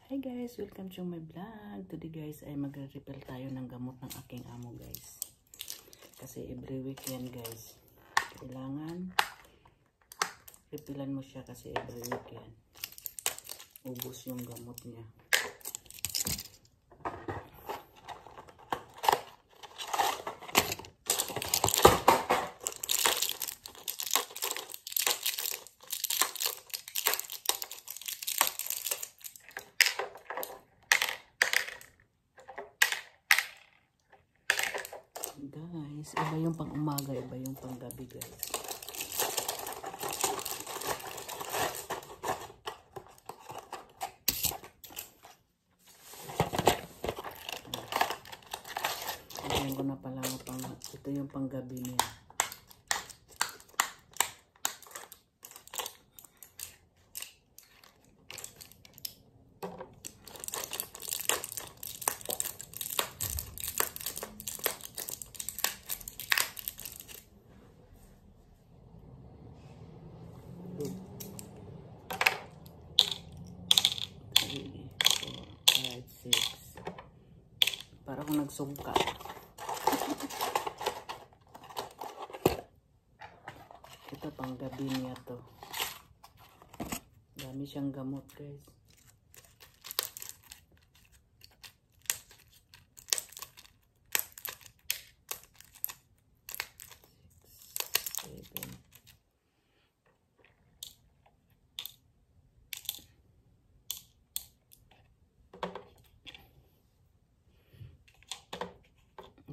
Hi guys, welcome to my vlog. Today guys ay magre-refill tayo ng gamot ng aking amo guys. Kasi every week yan guys. Kailangan refillan mo siya kasi every week yan. Ubos yung gamot niya. Guys, iba yung pang umaga, iba yung pang gabi guys. Ayan ko na pala ito yung pang gabi niya. Para akong nagsungka. Ito pang gabi niya to. Dami siyang gamot guys.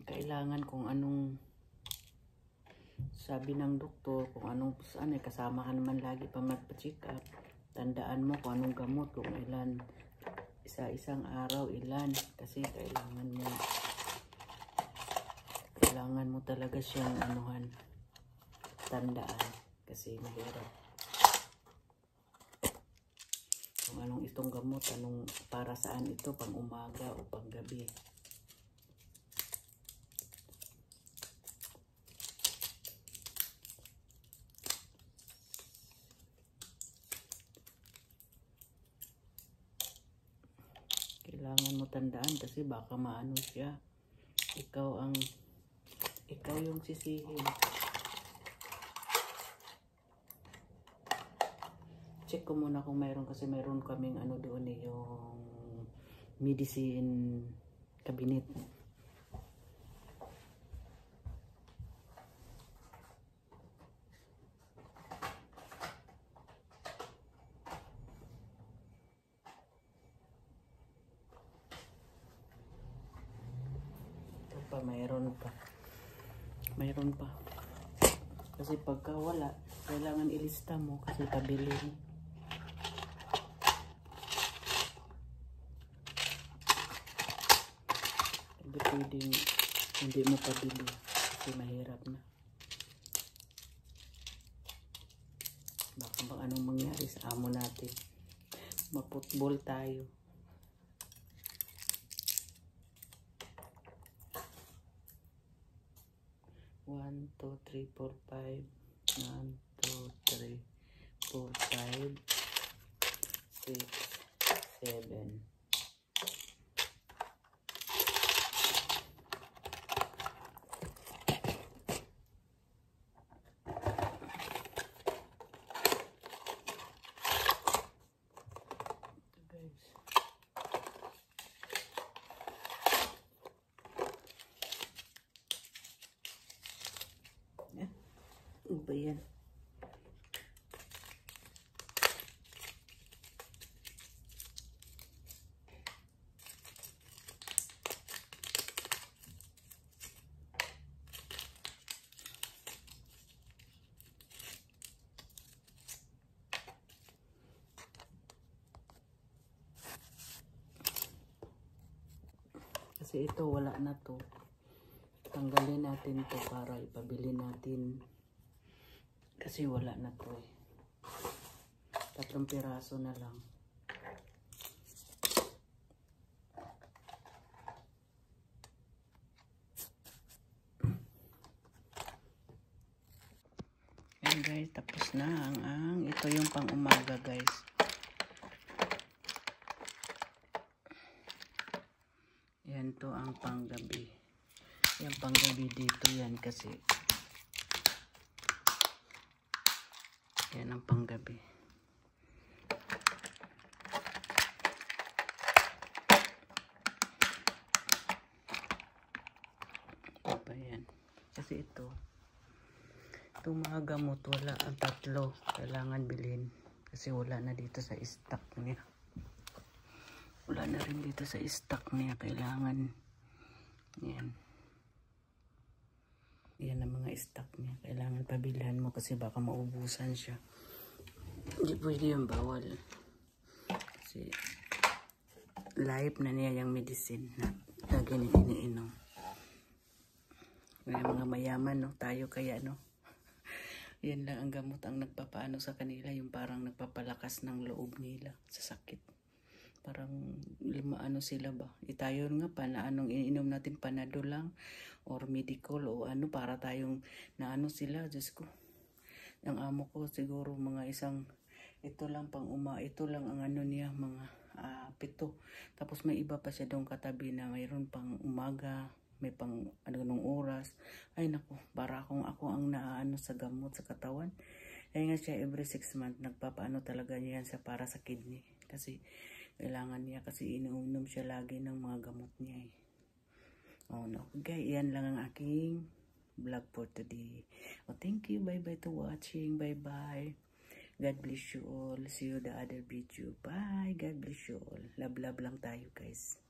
Kailangan kung anong sabi ng doktor, kung anong kasama ka naman lagi pa magpa-check up. Tandaan mo kung anong gamot, kung ilan, isa-isang araw ilan, kasi kailangan mo talaga siyang tandaan, kasi mahirap. Kung anong itong gamot, anong para saan ito, pang umaga o pang gabi. Kailangan mo tandaan kasi baka maano siya. Ikaw yung sisihin. Check ko muna kung mayroon, kasi mayroon kaming doon yung medicine cabinet. Mayroon pa kasi pagka wala, kailangan ilista mo kasi pabilin. Hindi pwedeng hindi mo pabili kasi mahirap na. Baka anong mangyari sa amo natin, maputbol tayo. 1, 2, 3, 4, 5. 1, 2, 3, 4, 5, 6, 7. Ano ba yan? Kasi ito wala na to. Tanggalin natin to para ipabili natin. Kasi wala na to eh. 3 piraso na lang. Ayan guys, tapos na ito yung pang umaga guys. Ganito ang panggabi. Yung panggabi dito yan kasi. Yan ang panggabi. Apa yan? Kasi itong mga gamot, wala ang tatlo. Kailangan bilhin. Kasi wala na dito sa stock niya. Wala na rin dito sa stock niya. Kailangan. Yan. Yan ang mga stock niya. Kailangan pabilhan mo kasi baka maubusan siya. Hindi pwede yung bawal. Kasi life na niya yung medicine na lagi niya iniinom. May mga mayaman, no? Tayo kaya, no? Yan lang ang gamot ang nagpapaano sa kanila. Yung parang nagpapalakas ng loob nila sa sakit. Parang ano sila ba? Tayo nga pa na anong iniinom natin, Panado lang or medical o ano para tayong na ano sila. Diyos ko. Ang amo ko siguro mga isang ito lang ang ano niya mga 7. Tapos may iba pa siya doon katabi na mayroon pang umaga, may pang anong oras. Ay naku, para ako ang naano sa gamot sa katawan. Kaya nga siya every 6 months nagpapaano talaga niya yan para sa kidney. Kasi kailangan niya kasi iniunom siya lagi ng mga gamot niya eh. Oh no. Okay, yan lang ang aking vlog for today. Oh, thank you. Bye-bye to watching. Bye-bye. God bless you all. See you the other video. Bye. God bless you all. Love lang tayo guys.